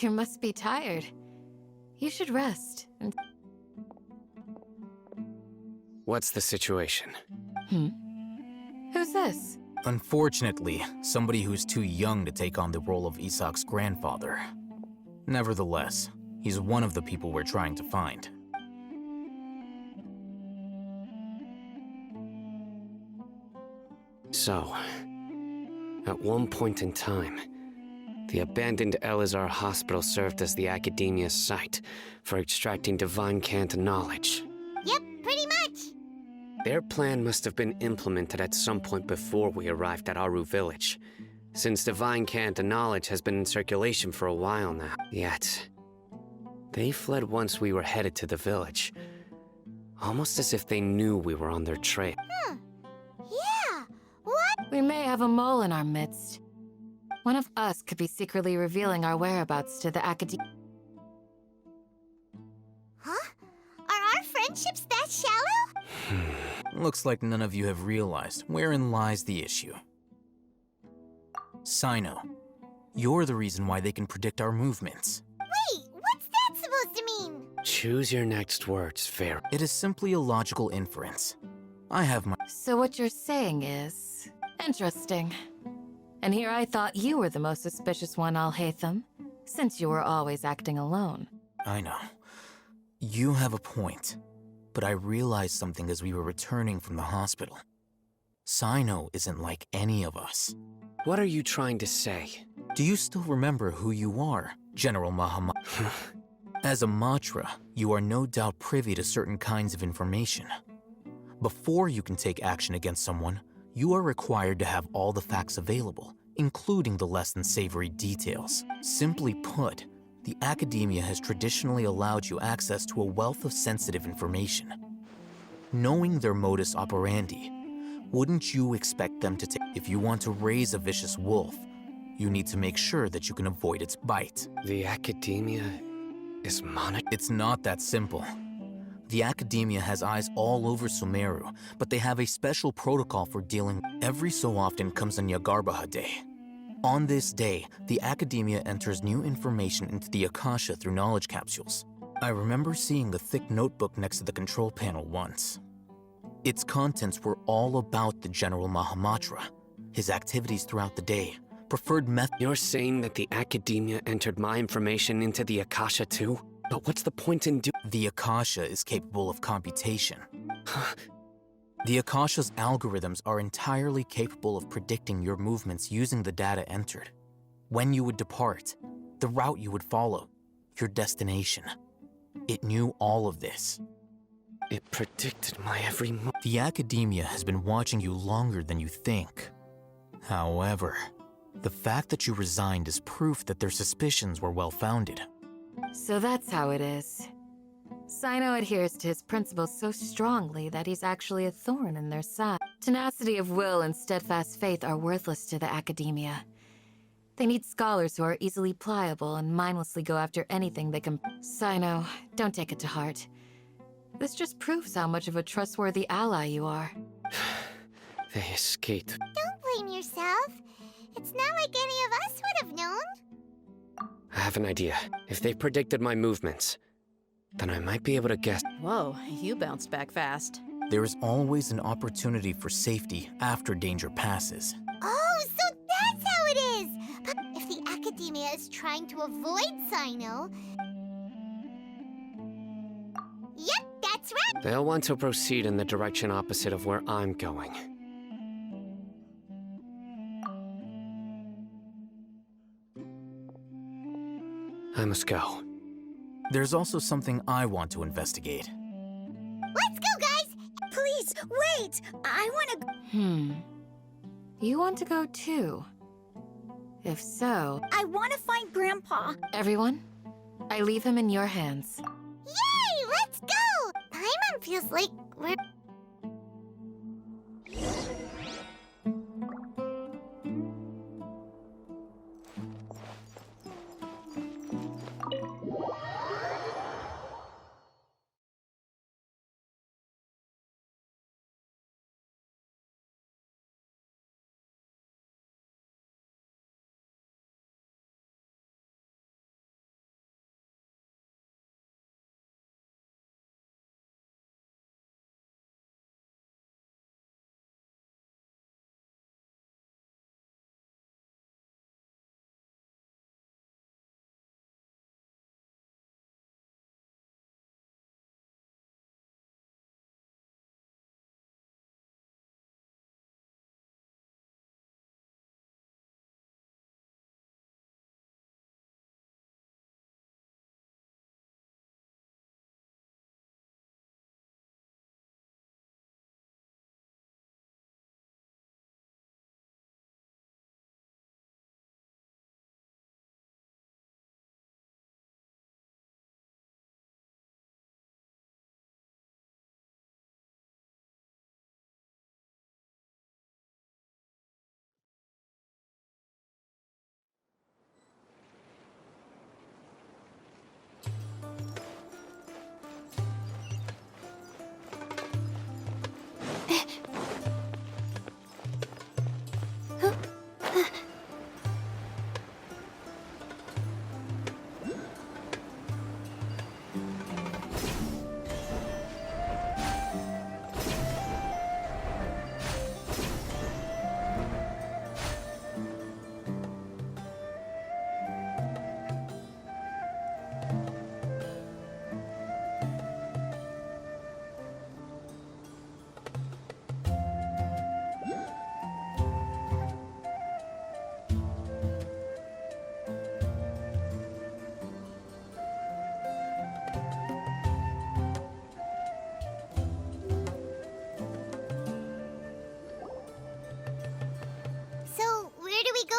You must be tired. You should rest. What's the situation? Who's this? Unfortunately, somebody who's too young to take on the role of Isak's grandfather. Nevertheless, he's one of the people we're trying to find. So, at one point in time, the abandoned Elazar Hospital served as the Academia's site for extracting divine cant knowledge. Yep, pretty much. Their plan must have been implemented at some point before we arrived at Aru Village, since divine cant knowledge has been in circulation for a while now. Yet, they fled once we were headed to the village, almost as if they knew we were on their trail. Yeah, what? We may have a mole in our midst. One of us could be secretly revealing our whereabouts to the Academia. Huh? Are our friendships that shallow? Looks like none of you have realized wherein lies the issue. Sino, you're the reason why they can predict our movements. Wait, what's that supposed to mean? Choose your next words, Fair. It is simply a logical inference. I have my... So what you're saying is... interesting. And here I thought you were the most suspicious one, Al-Haytham, since you were always acting alone. I know. You have a point. But I realized something as we were returning from the hospital. Sino isn't like any of us. What are you trying to say? Do you still remember who you are, General Mahamad? As a Matra, you are no doubt privy to certain kinds of information. Before you can take action against someone, you are required to have all the facts available, including the less than savory details. Simply put, the Academia has traditionally allowed you access to a wealth of sensitive information. Knowing their modus operandi, wouldn't you expect them to take... If you want to raise a vicious wolf, you need to make sure that you can avoid its bite. The Academia is monitored? It's not that simple. The Academia has eyes all over Sumeru, but they have a special protocol for dealing. Every so often comes a Nyagarbaha Day. On this day, the Academia enters new information into the Akasha through knowledge capsules. I remember seeing a thick notebook next to the control panel once. Its contents were all about the General Mahamatra, his activities throughout the day, preferred method. You're saying that the Academia entered my information into the Akasha too? But what's the point in doing? The Akasha is capable of computation. The Akasha's algorithms are entirely capable of predicting your movements using the data entered. When you would depart, the route you would follow, your destination. It knew all of this. It predicted my every move. The Academia has been watching you longer than you think. However, the fact that you resigned is proof that their suspicions were well-founded. So that's how it is. Sino adheres to his principles so strongly that he's actually a thorn in their side. Tenacity of will and steadfast faith are worthless to the Academia. They need scholars who are easily pliable and mindlessly go after anything they can. Sino, don't take it to heart. This just proves how much of a trustworthy ally you are. They escaped. Don't blame yourself. It's not like any of us would have known. I have an idea. If they predicted my movements, then I might be able to guess. Whoa, you bounced back fast. There is always an opportunity for safety after danger passes. Oh, so that's how it is! But if the Academia is trying to avoid Sino... Yep, that's right! They'll want to proceed in the direction opposite of where I'm going. I must go. There's also something I want to investigate. Let's go, guys! Please, wait! I wanna... You want to go too? If so... I wanna find Grandpa! Everyone, I leave him in your hands. Yay! Let's go! Paimon feels like we're...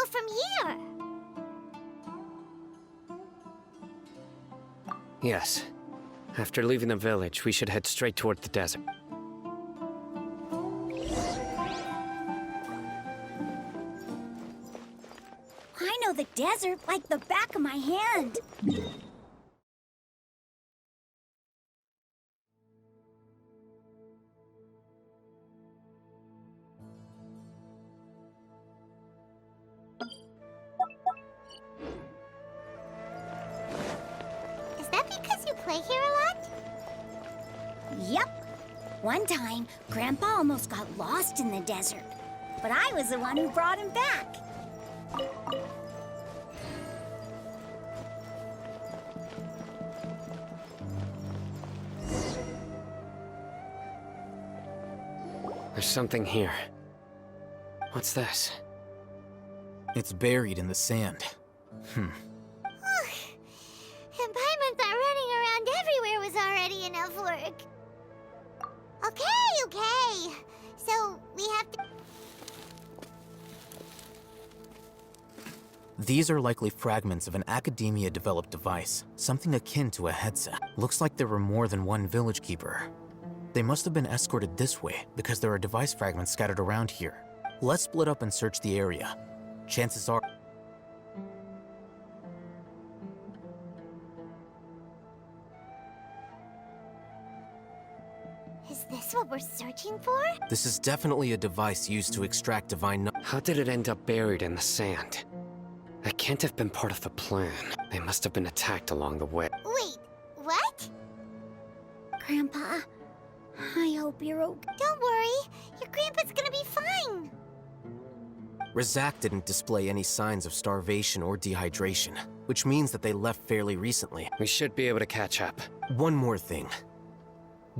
go from here? Yes. After leaving the village, we should head straight toward the desert. I know the desert like the back of my hand. Is that because you play here a lot? Yep. One time, Grandpa almost got lost in the desert, but I was the one who brought him back. There's something here. What's this? It's buried in the sand. And Paimon thought running around everywhere was already enough work. Okay. So, we have to... These are likely fragments of an Academia-developed device, something akin to a headset. Looks like there were more than one village keeper. They must have been escorted this way because there are device fragments scattered around here. Let's split up and search the area. Chances are... Is this what we're searching for? This is definitely a device used to extract divine knowledge. How did it end up buried in the sand? That can't have been part of the plan. They must have been attacked along the way. Wait, what? Grandpa, I hope you're okay. Don't worry, your grandpa's gonna be fine. Razak didn't display any signs of starvation or dehydration, which means that they left fairly recently. We should be able to catch up. One more thing.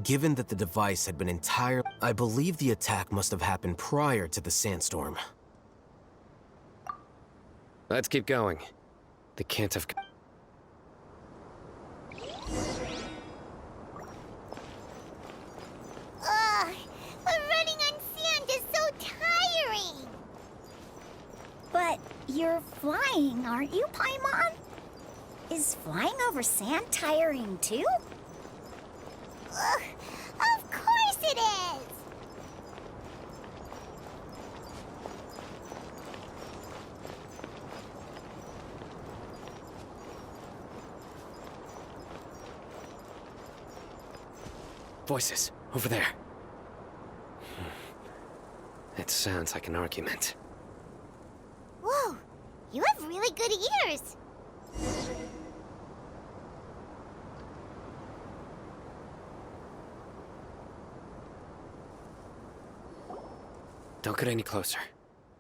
Given that the device had been entirely... I believe the attack must have happened prior to the sandstorm. Let's keep going. They can't have... Ugh, but running on sand is so tiring. But you're flying, aren't you, Paimon? Is flying over sand tiring too? Ugh, of course it is! Voices, over there. It sounds like an argument. Whoa, you have really good ears. Don't get any closer.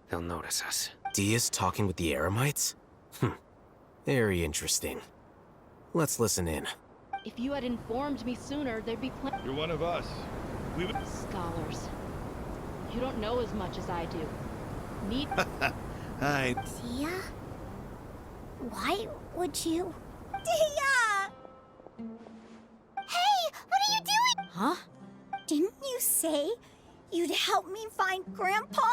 They'll notice us. Dia's talking with the Eremites? Very interesting. Let's listen in. If you had informed me sooner, there'd be plenty. You're one of us. We would... Scholars. You don't know as much as I do. Need... Hi. Dia? Why would you? Dia! Hey, what are you doing? Huh? Didn't you say you'd help me find Grandpa?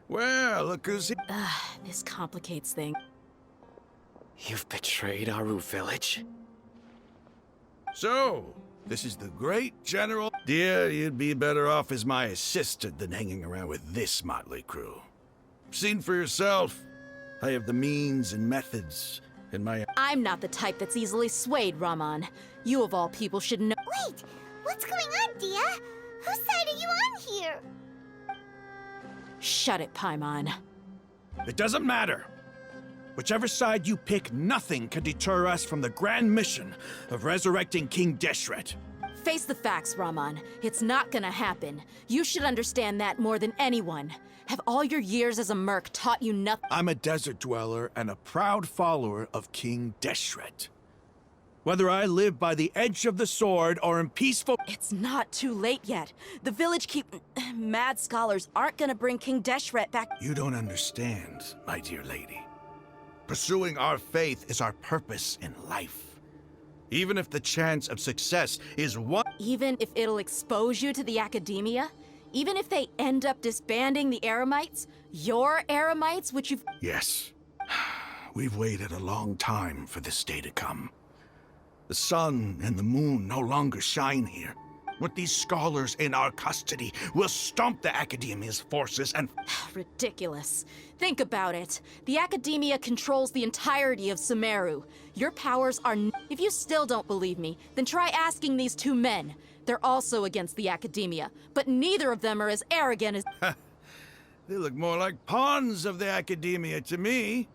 Well, look who's here. This complicates things. You've betrayed Aru village? So, this is the great General... Dear, you'd be better off as my assistant than hanging around with this motley crew. Seen for yourself. I have the means and methods, and my... I'm not the type that's easily swayed, Raman. You of all people should know. Wait, what's going on, Dia? Whose side are you on here? Shut it, Paimon. It doesn't matter. Whichever side you pick, nothing can deter us from the grand mission of resurrecting King Deshret. Face the facts, Raman. It's not gonna happen. You should understand that more than anyone. Have all your years as a merc taught you nothing? I'm a desert dweller and a proud follower of King Deshret. Whether I live by the edge of the sword or in peaceful... It's not too late yet. The village mad scholars aren't gonna bring King Deshret back. You don't understand, my dear lady. Pursuing our faith is our purpose in life. Even if the chance of success is one... Even if it'll expose you to the academia, Even if they end up disbanding the Eremites, your Eremites, which you've... Yes. We've waited a long time for this day to come. The sun and the moon no longer shine here. With these scholars in our custody, we'll stomp the Academia's forces and... Ridiculous. Think about it. The Academia controls the entirety of Sumeru. Your powers are... If you still don't believe me, then try asking these two men. They're also against the Academia, but neither of them are as arrogant as... They look more like pawns of the Academia to me.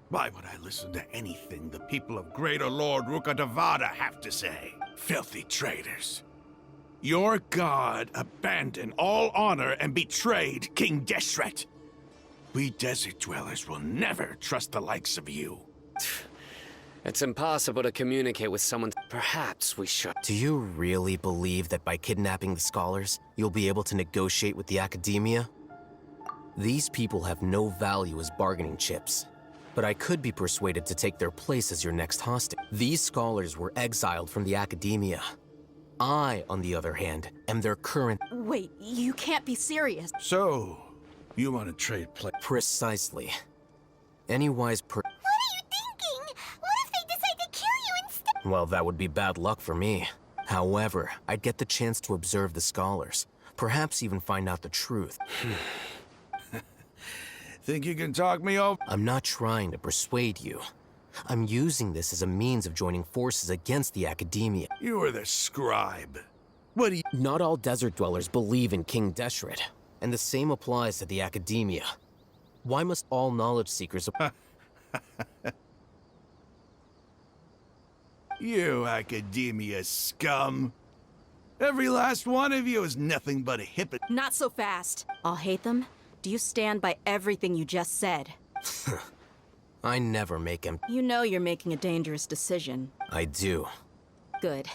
Why would I listen to anything the people of Greater Lord Rukkhadevada have to say? Filthy traitors. Your god abandoned all honor and betrayed King Deshret. We desert dwellers will never trust the likes of you. It's impossible to communicate with someone. Perhaps we should. Do you really believe that by kidnapping the scholars, you'll be able to negotiate with the Academia? These people have no value as bargaining chips. But I could be persuaded to take their place as your next hostage. These scholars were exiled from the Academia. I, on the other hand, am their current... Wait, you can't be serious. So, you want to trade Precisely. Any wise What are you thinking? What if they decide to kill you instead? Well, that would be bad luck for me. However, I'd get the chance to observe the scholars. Perhaps even find out the truth. Think you can talk me over? I'm not trying to persuade you. I'm using this as a means of joining forces against the Academia. You are the scribe. What do you... Not all desert dwellers believe in King Deshret, and the same applies to the Academia. Why must all knowledge seekers... You Academia scum. Every last one of you is nothing but a hypocrite. Not so fast. I'll hate them. Do you stand by everything you just said? I never make him... You know you're making a dangerous decision. I do. Good.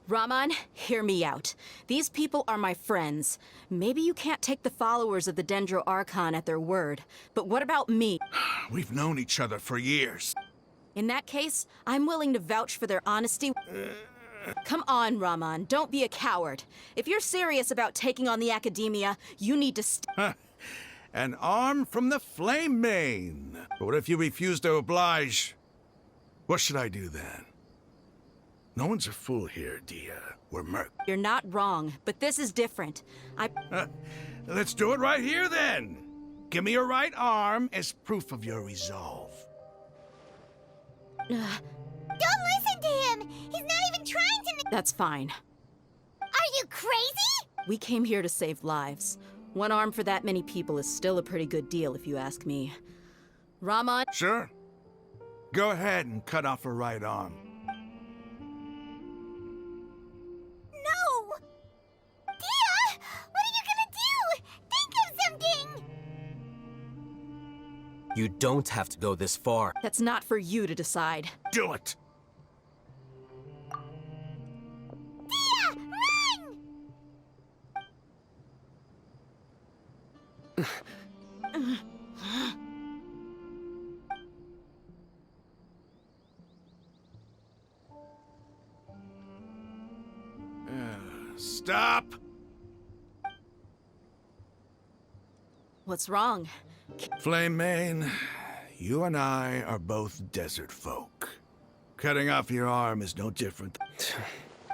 Raman, hear me out. These people are my friends. Maybe you can't take the followers of the Dendro Archon at their word, but what about me? We've known each other for years. In that case, I'm willing to vouch for their honesty. Come on, Raman, don't be a coward. If you're serious about taking on the Academia, you need to An arm from the Flame Mane. But what if you refuse to oblige? What should I do then? No one's a fool here, Dia. We're merc. You're not wrong, but this is different. Let's do it right here then. Give me your right arm as proof of your resolve. Don't listen to him! He's not even trying to... That's fine. Are you crazy? We came here to save lives. One arm for that many people is still a pretty good deal, if you ask me. Raman... Sure. Go ahead and cut off her right arm. No! Dia! What are you gonna do? Think of something! You don't have to go this far. That's not for you to decide. Do it! Dia! Run! Stop! What's wrong? Flame Mane, you and I are both desert folk. Cutting off your arm is no different.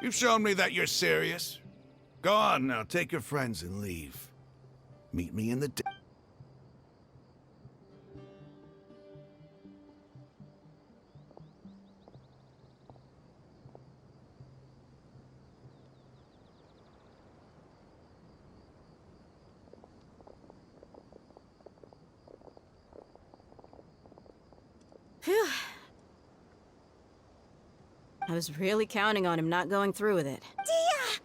You've shown me that you're serious. Go on now, take your friends and leave. Meet me in the... Phew. I was really counting on him not going through with it. Dia!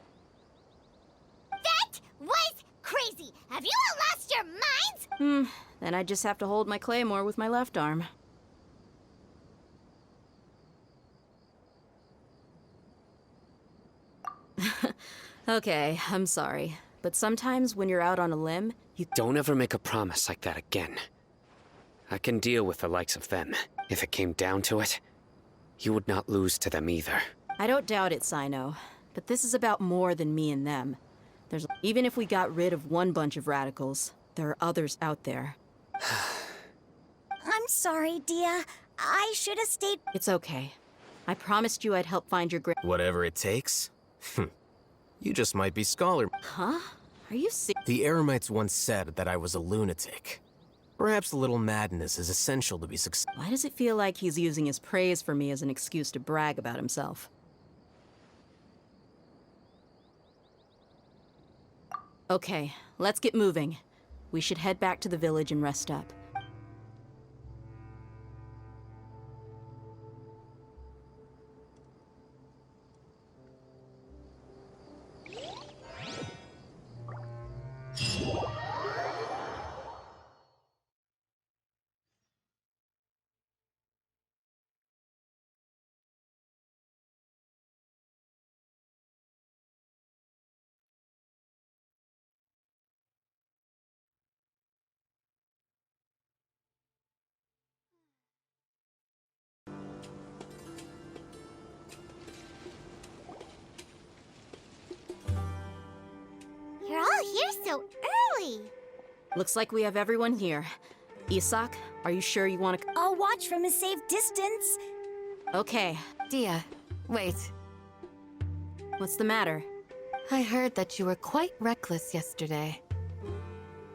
That was crazy! Have you all lost your minds? Then I just have to hold my claymore with my left arm. Okay, I'm sorry. But sometimes when you're out on a limb, you... Don't ever make a promise like that again. I can deal with the likes of them. If it came down to it, you would not lose to them either. I don't doubt it, Sino. But this is about more than me and them. Even if we got rid of one bunch of radicals, there are others out there. I'm sorry, Dia. I should have stayed. It's okay. I promised you I'd help find your Whatever it takes? You just might be scholar. Huh? Are you serious? The Eremites once said that I was a lunatic. Perhaps a little madness is essential to be successful. Why does it feel like he's using his praise for me as an excuse to brag about himself? Okay, let's get moving. We should head back to the village and rest up. You're all here so early. Looks like we have everyone here. Isak, are you sure you want to... I'll watch from a safe distance. Okay, Dia, wait. what's the matter? I heard that you were quite reckless yesterday.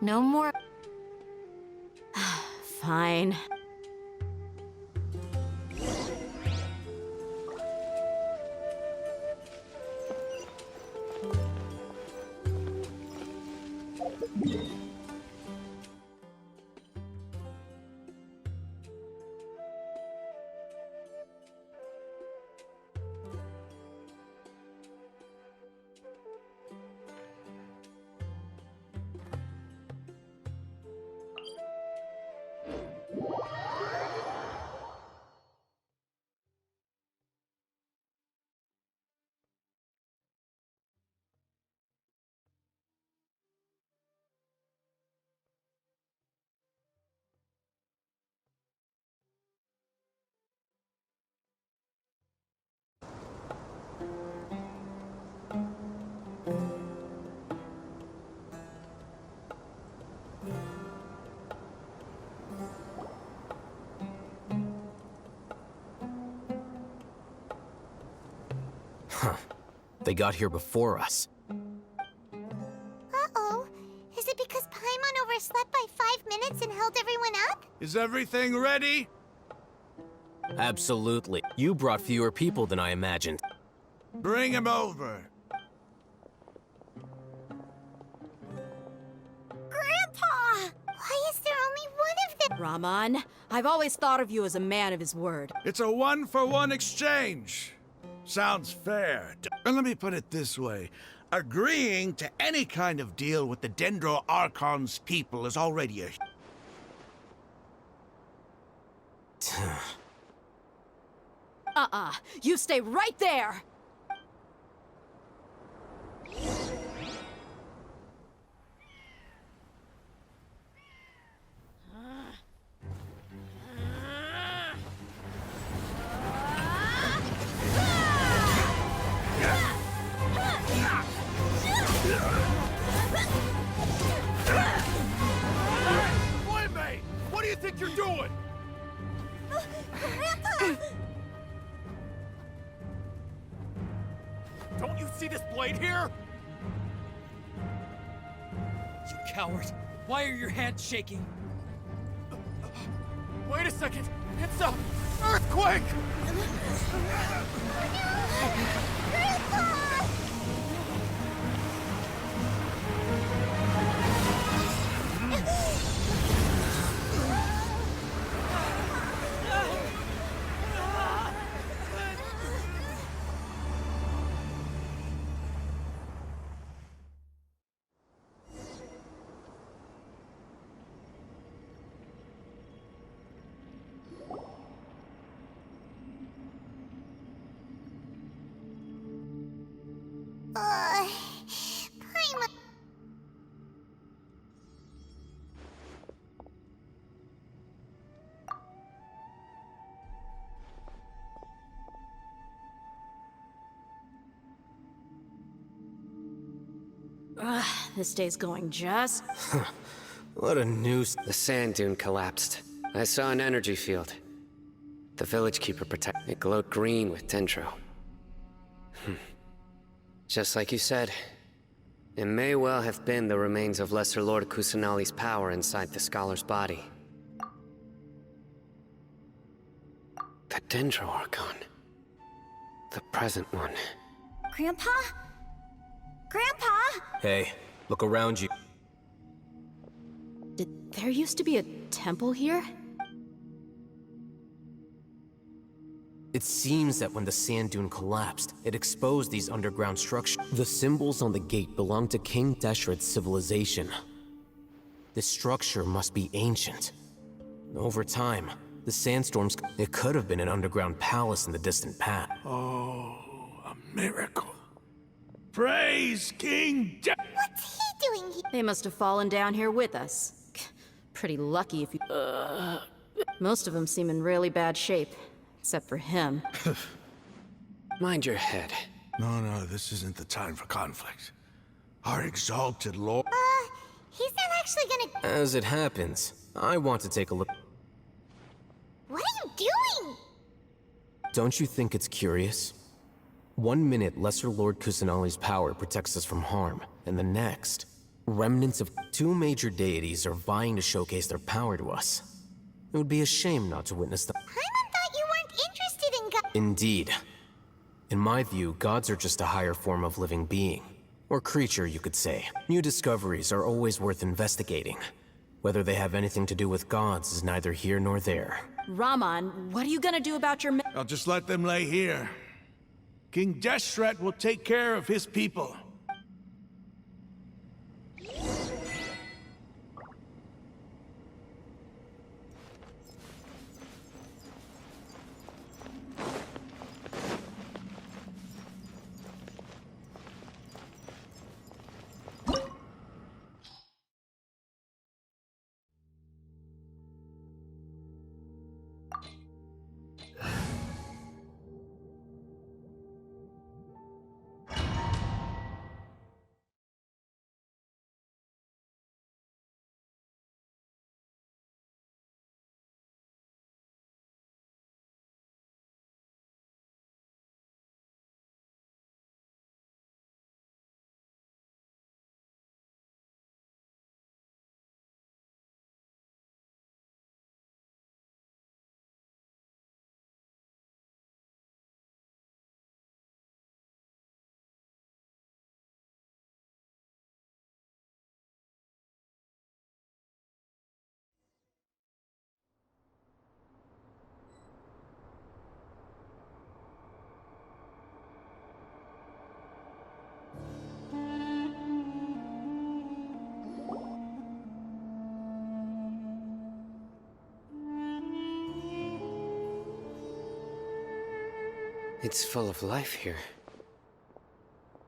No more. Fine. They got here before us. Uh-oh. Is it because Paimon overslept by 5 minutes and held everyone up? Is everything ready? Absolutely. You brought fewer people than I imagined. Bring him over. Grandpa! Why is there only one of them? Rahman, I've always thought of you as a man of his word. It's a one-for-one exchange. Sounds fair. And let me put it this way. Agreeing to any kind of deal with the Dendro Archon's people is already a... You stay right there! Playmate! What do you think you're doing? Grandpa! Don't you see this blade here? You coward! Why are your hands shaking? Wait a second! It's a earthquake! Grandpa! Ugh, this day's going just... What a news. The sand dune collapsed. I saw an energy field. The village keeper protected it glowed green with dendro. Just like you said, it may well have been the remains of Lesser Lord Kusanali's power inside the scholar's body. The Dendro Archon. The present one. Grandpa? Grandpa? Hey, look around you. Did there used to be a temple here? It seems that when the sand dune collapsed, it exposed these underground structures. The symbols on the gate belong to King Deshret's civilization. This structure must be ancient. Over time, the sandstorms... It could have been an underground palace in the distant past. Oh, a miracle. Praise King What's he doing here? They must have fallen down here with us. Pretty lucky if you... Most of them seem in really bad shape. Except for him. Mind your head. No, this isn't the time for conflict. Our exalted lord... He's not actually gonna... As it happens, I want to take a look. What are you doing? Don't you think it's curious? 1 minute, Lesser Lord Kusanali's power protects us from harm, and the next, remnants of 2 major deities are vying to showcase their power to us. It would be a shame not to witness them. Paimon thought you weren't interested in God. Indeed. In my view, gods are just a higher form of living being. Or creature, you could say. New discoveries are always worth investigating. Whether they have anything to do with gods is neither here nor there. Raman, what are you gonna do about your... I'll just let them lay here. King Deshret will take care of his people. It's full of life here.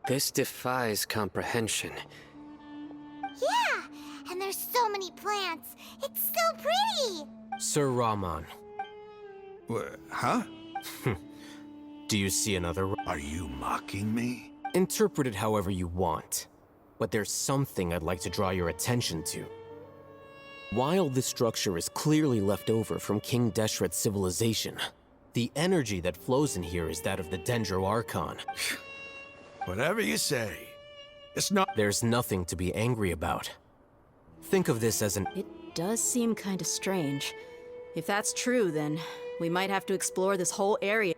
This defies comprehension. Yeah, and there's so many plants. It's so pretty. Sir Raman, Huh? do you see another... Are you mocking me? Interpret it however you want. But there's something I'd like to draw your attention to. While this structure is clearly left over from King Deshret's civilization, the energy that flows in here is that of the Dendro Archon. Whatever you say. It's not... There's nothing to be angry about. Think of this as an... It does seem kinda strange. If that's true, then we might have to explore this whole area.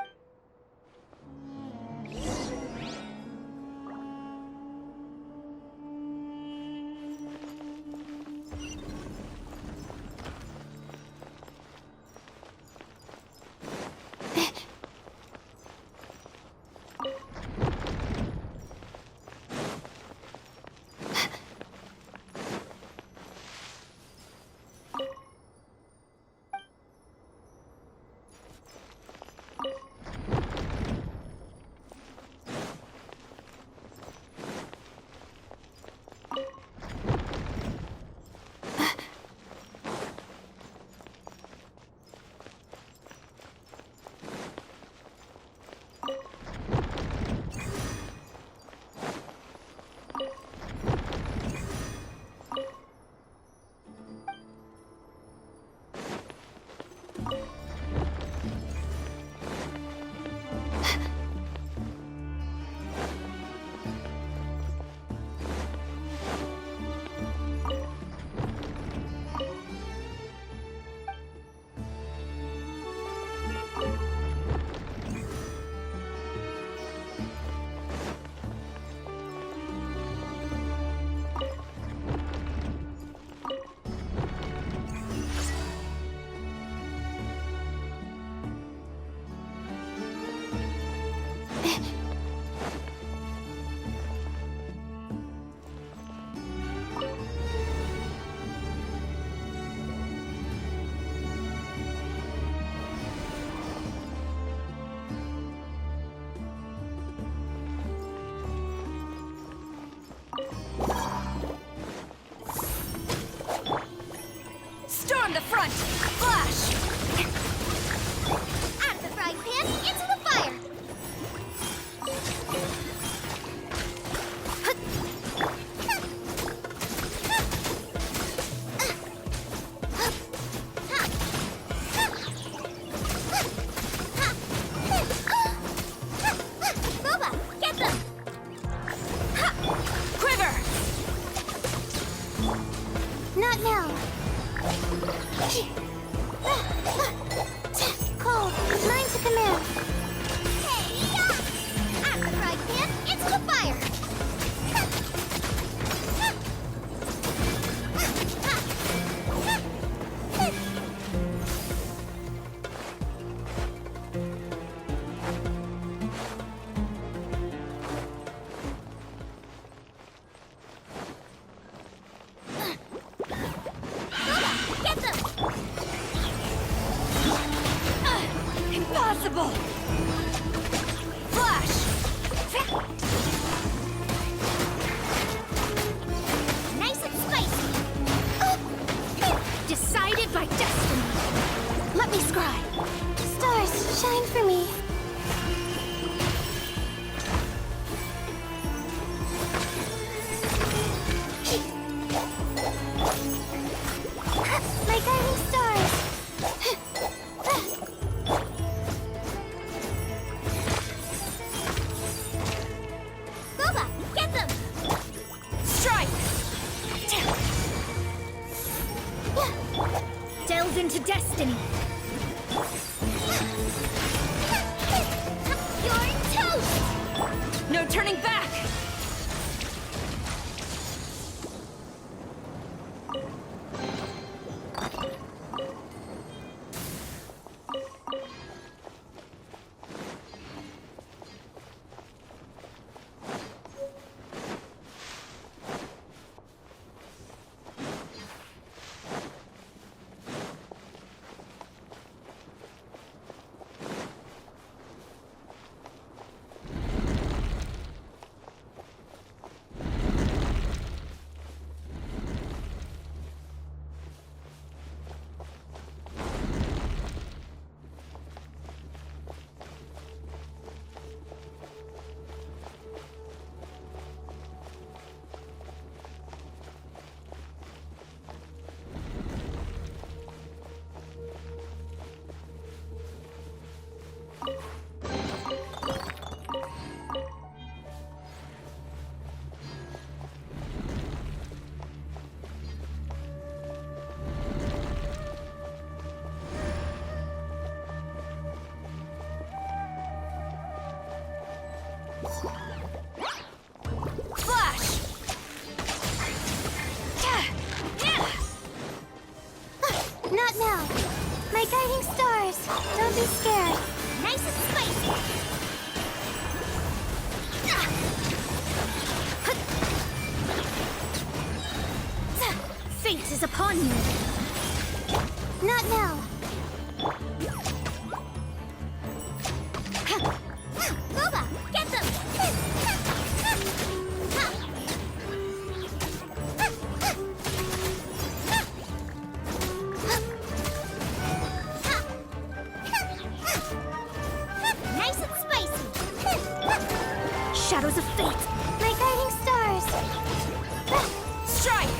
Not now. Cold, mine to command. Hey, yeah! At the frying pan, it's the fire! Get them! Impossible! Flash! Nice and spicy! Decided by destiny! Let me scry! Stars, shine for me! My guiding stars! Boba, get them! Strike! Delve into destiny! You're toast! No turning back! Flash! Not now. My guiding stars. Don't be scared. Nice and spicy. Fate is upon you. Not now. Boba, get them! Nice and spicy! Shadows of fate! My guiding stars! Strike!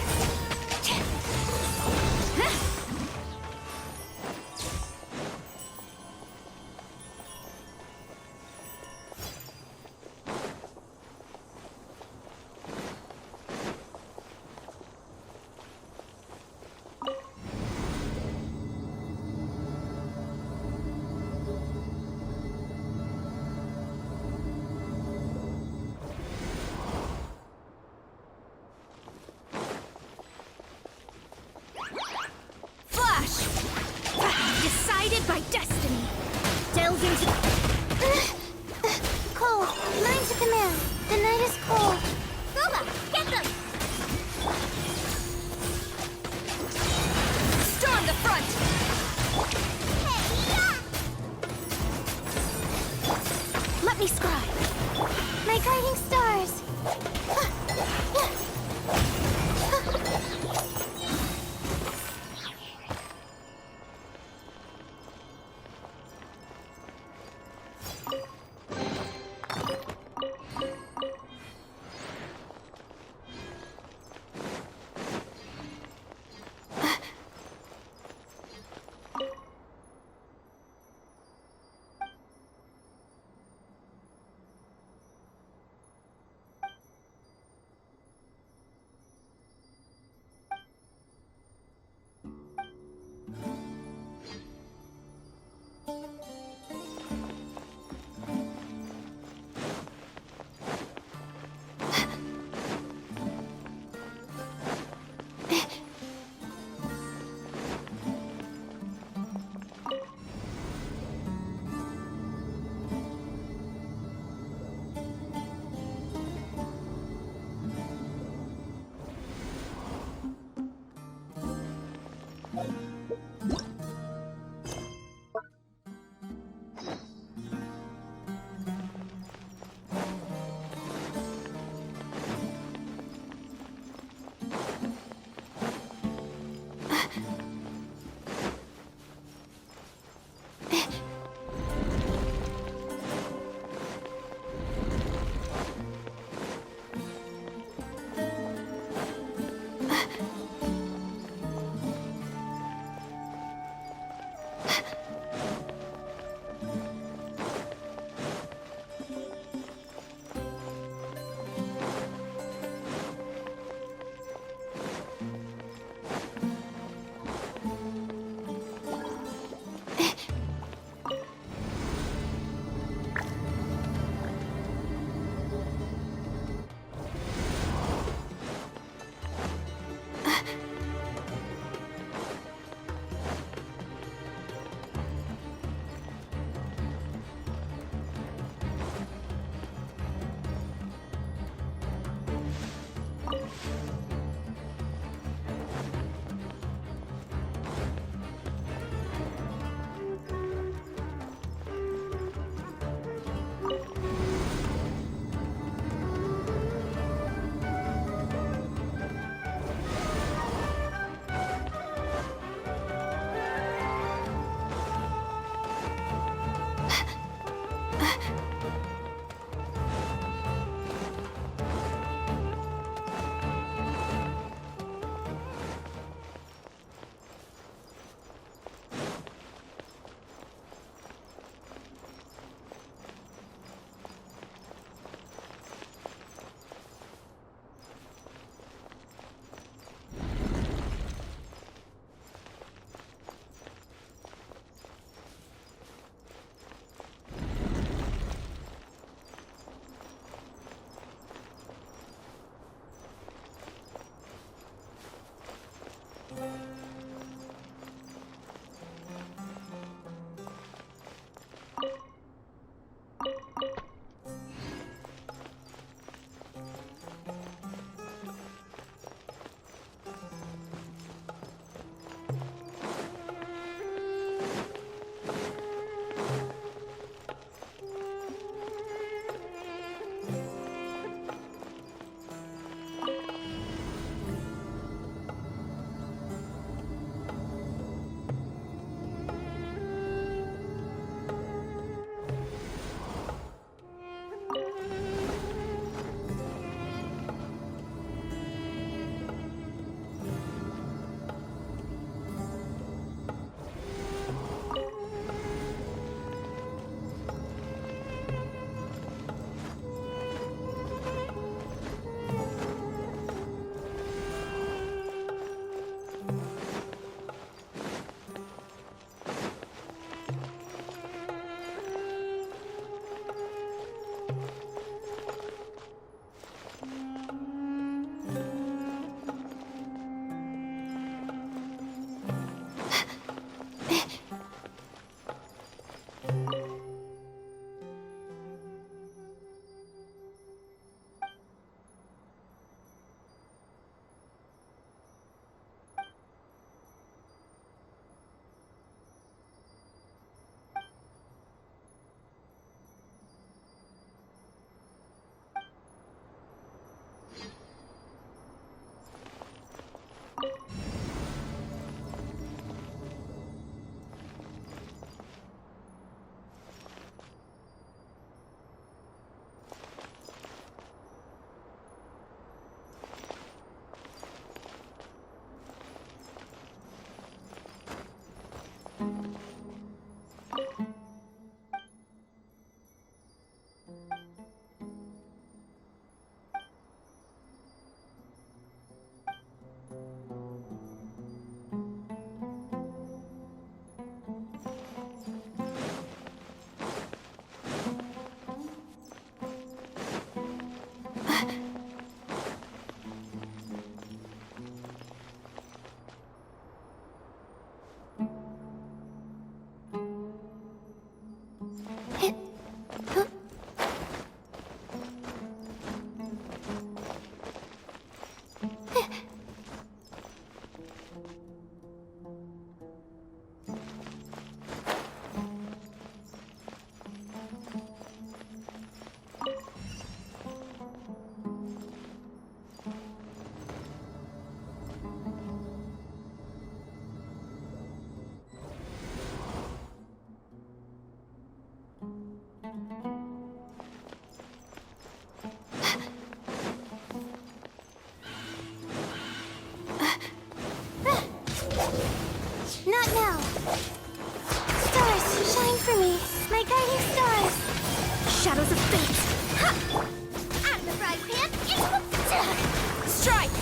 strike!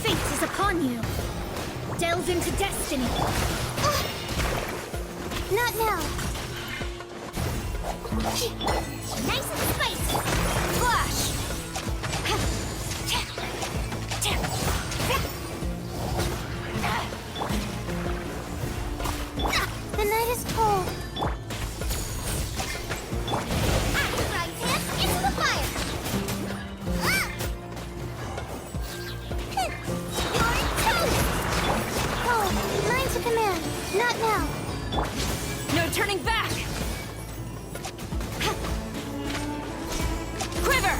Fate is upon you. Delve into destiny. Not now. Nice and spicy. Flash. The night is cold. Active right hand into the fire. You're toast. Oh, mine's a command. Not now. No turning back! Quiver!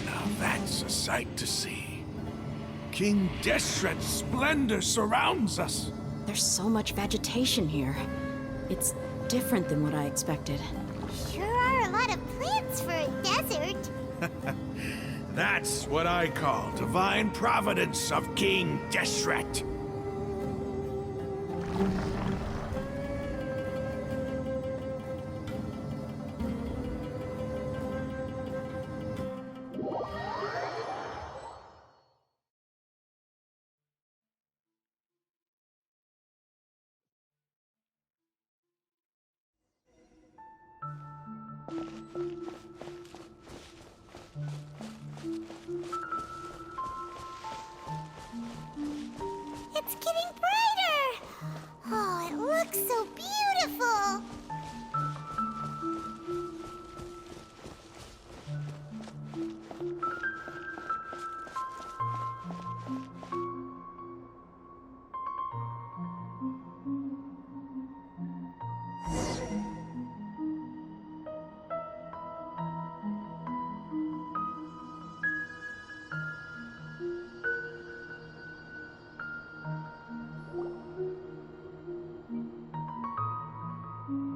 Now that's a sight to see. King Deshret's splendor surrounds us. There's so much vegetation here. It's different than what I expected. Sure are a lot of plants for a desert. That's what I call divine providence of King Deshret. It's getting brighter! Oh, it looks so beautiful!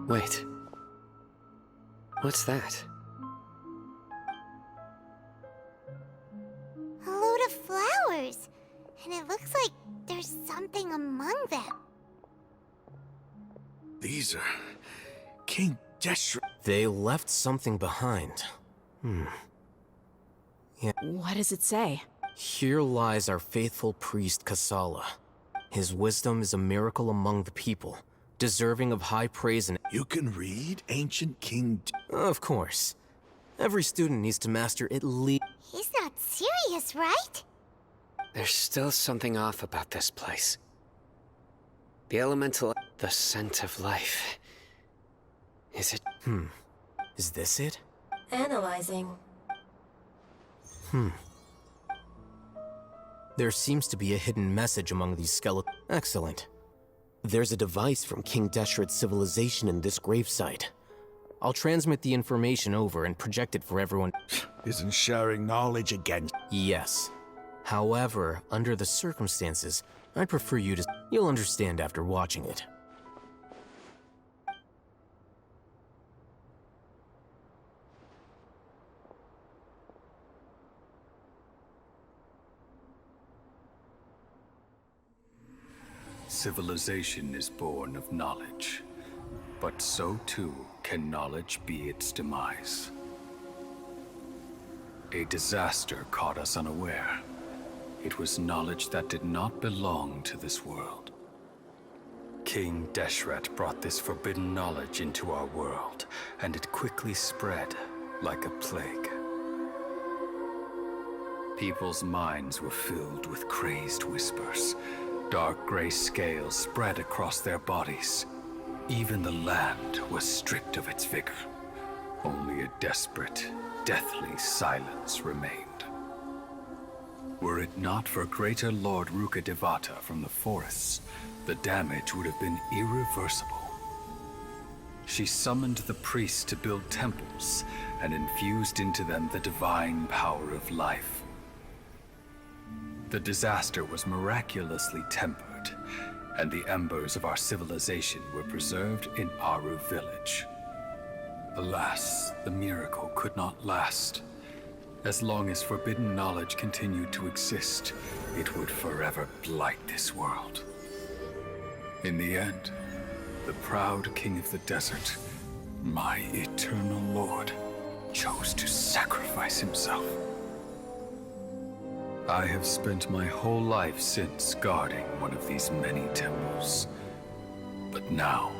Wait. What's that? A load of flowers. And it looks like there's something among them. These are King Deshret. They left something behind. What does it say? Here lies our faithful priest Kasala. His wisdom is a miracle among the people, deserving of high praise and... You can read ancient King Of course. Every student needs to master at least... He's not serious, right? There's still something off about this place. The elemental... the scent of life. Is it... Is this it? Analyzing. There seems to be a hidden message among these skeletons. Excellent. There's a device from King Deshret's civilization in this gravesite. I'll transmit the information over and project it for everyone. Isn't sharing knowledge again? Yes. However, under the circumstances, I'd prefer you to... You'll understand after watching it. Civilization is born of knowledge, but so too can knowledge be its demise. A disaster caught us unaware. It was knowledge that did not belong to this world. King Deshret brought this forbidden knowledge into our world, and it quickly spread like a plague. People's minds were filled with crazed whispers. Dark gray scales spread across their bodies. Even the land was stripped of its vigor. Only a desperate, deathly silence remained. Were it not for greater Lord Rukkhadevata from the forests, the damage would have been irreversible. She summoned the priests to build temples and infused into them the divine power of life. The disaster was miraculously tempered, and the embers of our civilization were preserved in Aru village. Alas, the miracle could not last. As long as forbidden knowledge continued to exist, it would forever blight this world. In the end, the proud king of the desert, my eternal lord, chose to sacrifice himself. I have spent my whole life since guarding one of these many temples. But now,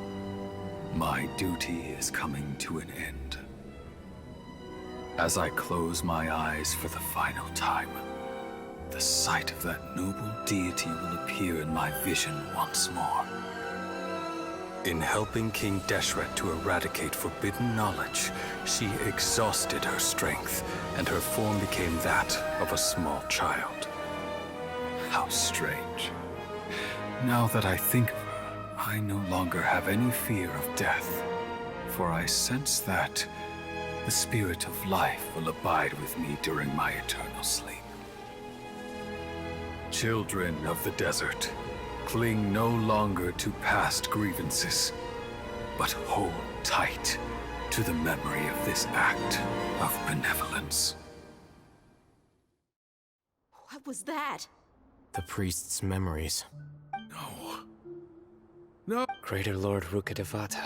my duty is coming to an end. As I close my eyes for the final time, the sight of that noble deity will appear in my vision once more. In helping King Deshret to eradicate forbidden knowledge, she exhausted her strength, and her form became that of a small child. How strange. Now that I think of her, I no longer have any fear of death, for I sense that the spirit of life will abide with me during my eternal sleep. Children of the desert, cling no longer to past grievances, but hold tight to the memory of this act of benevolence. What was that? The priest's memories. No. No. Greater Lord Rukkhadevata.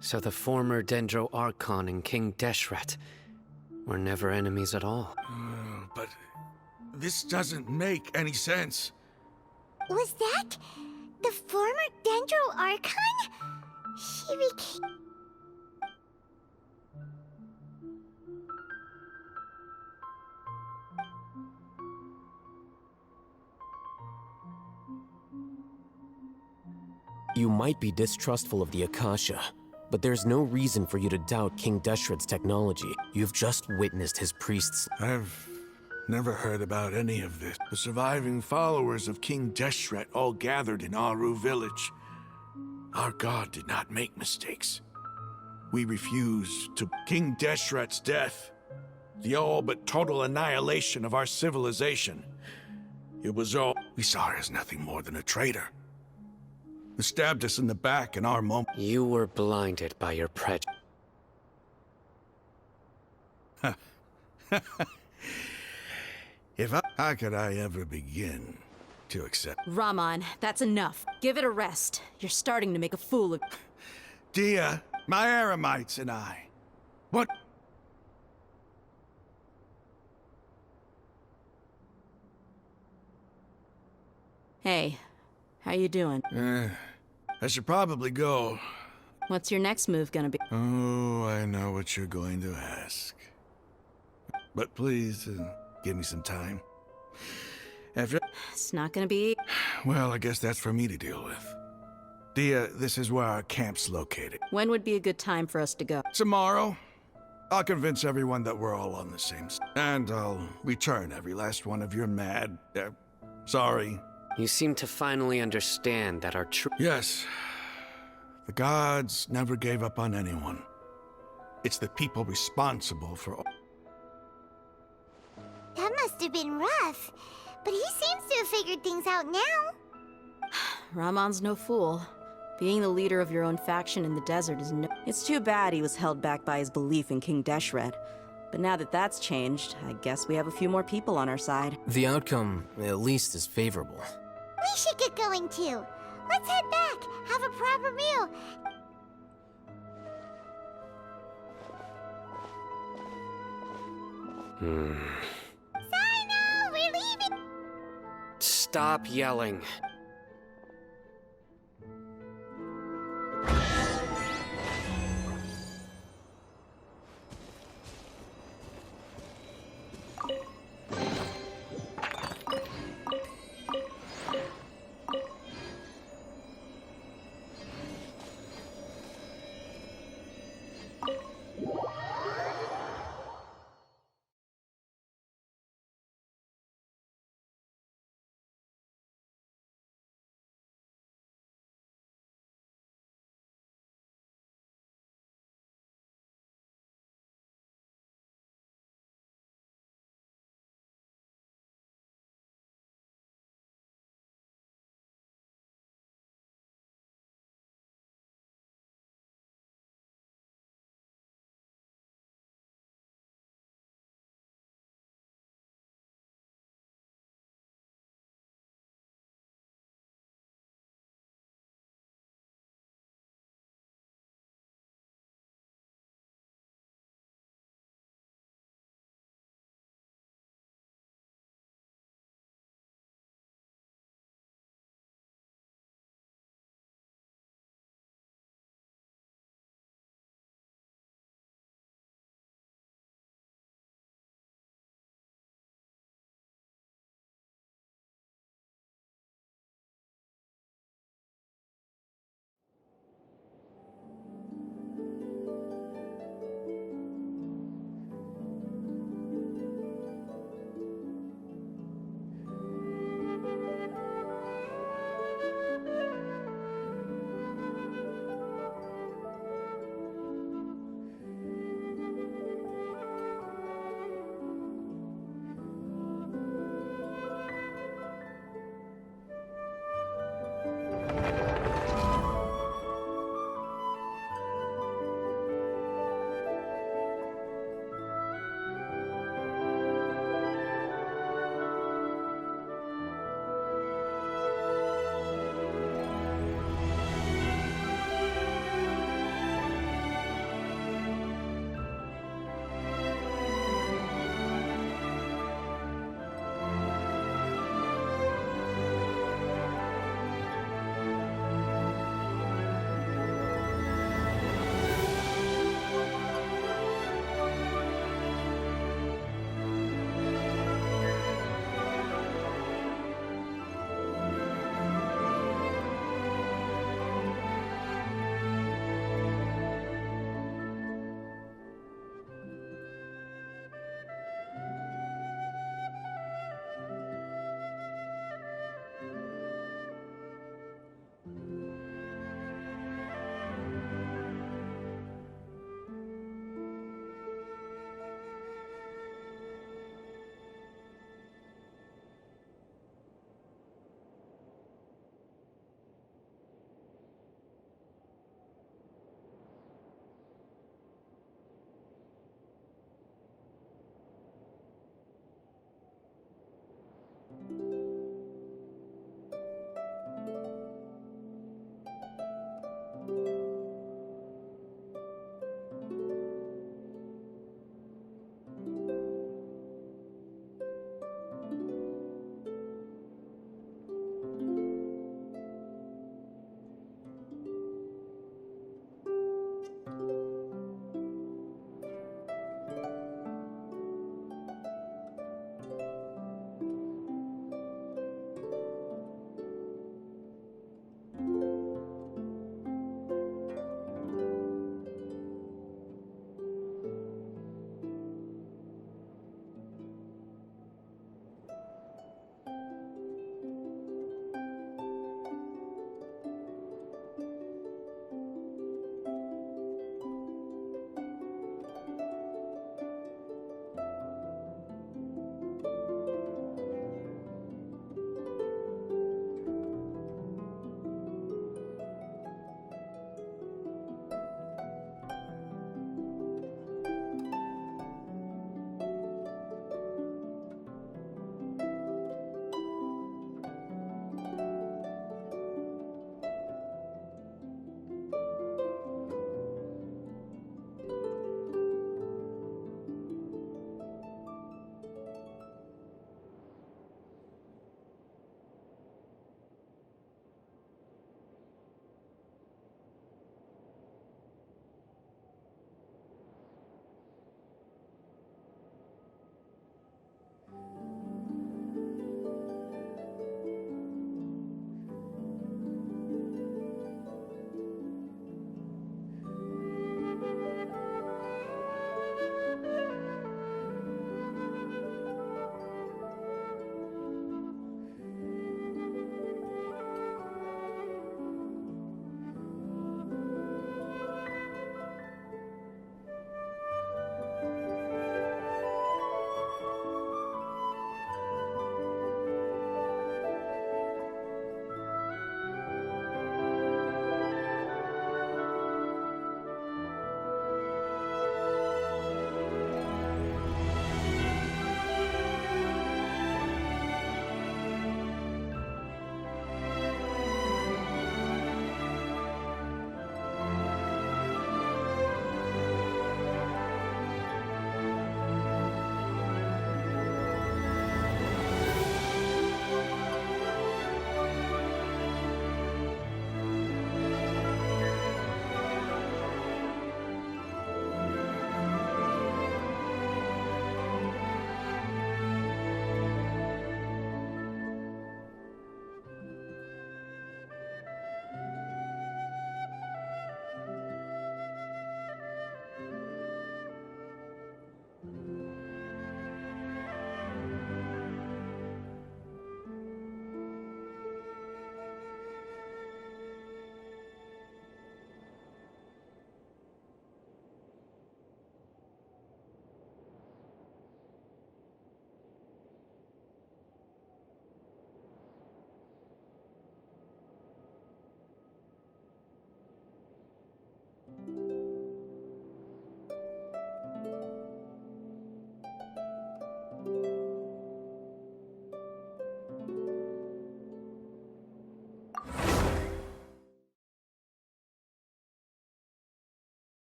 So the former Dendro Archon and King Deshret were never enemies at all. But this doesn't make any sense. Was that the former Dendro Archon? She became... You might be distrustful of the Akasha, but there's no reason for you to doubt King Deshret's technology. You've just witnessed his priests. I've never heard about any of this. The surviving followers of King Deshret all gathered in Aru village. Our god did not make mistakes. We refused to... King Deshret's death, the all but total annihilation of our civilization. It was all... We saw her as nothing more than a traitor. They stabbed us in the back in our moment. You were blinded by your prejudice. How could I ever begin to accept... Raman, that's enough. Give it a rest. You're starting to make a fool of... Dia, my Eremites and I. What... Hey, how you doing? I should probably go. What's your next move gonna be? Oh, I know what you're going to ask. But please, give me some time. After... It's not gonna be... Well, I guess that's for me to deal with. Dia, this is where our camp's located. When would be a good time for us to go? Tomorrow, I'll convince everyone that we're all on the same side. And I'll return every last one of your mad... sorry. You seem to finally understand that our true... Yes. The gods never gave up on anyone. It's the people responsible for all... That must have been rough, but he seems to have figured things out now. Ramon's no fool. Being the leader of your own faction in the desert is no... It's too bad he was held back by his belief in King Deshret. But now that that's changed, I guess we have a few more people on our side. The outcome, at least, is favorable. We should get going too. Let's head back, have a proper meal. Hmm. Sino, we're leaving! Stop yelling.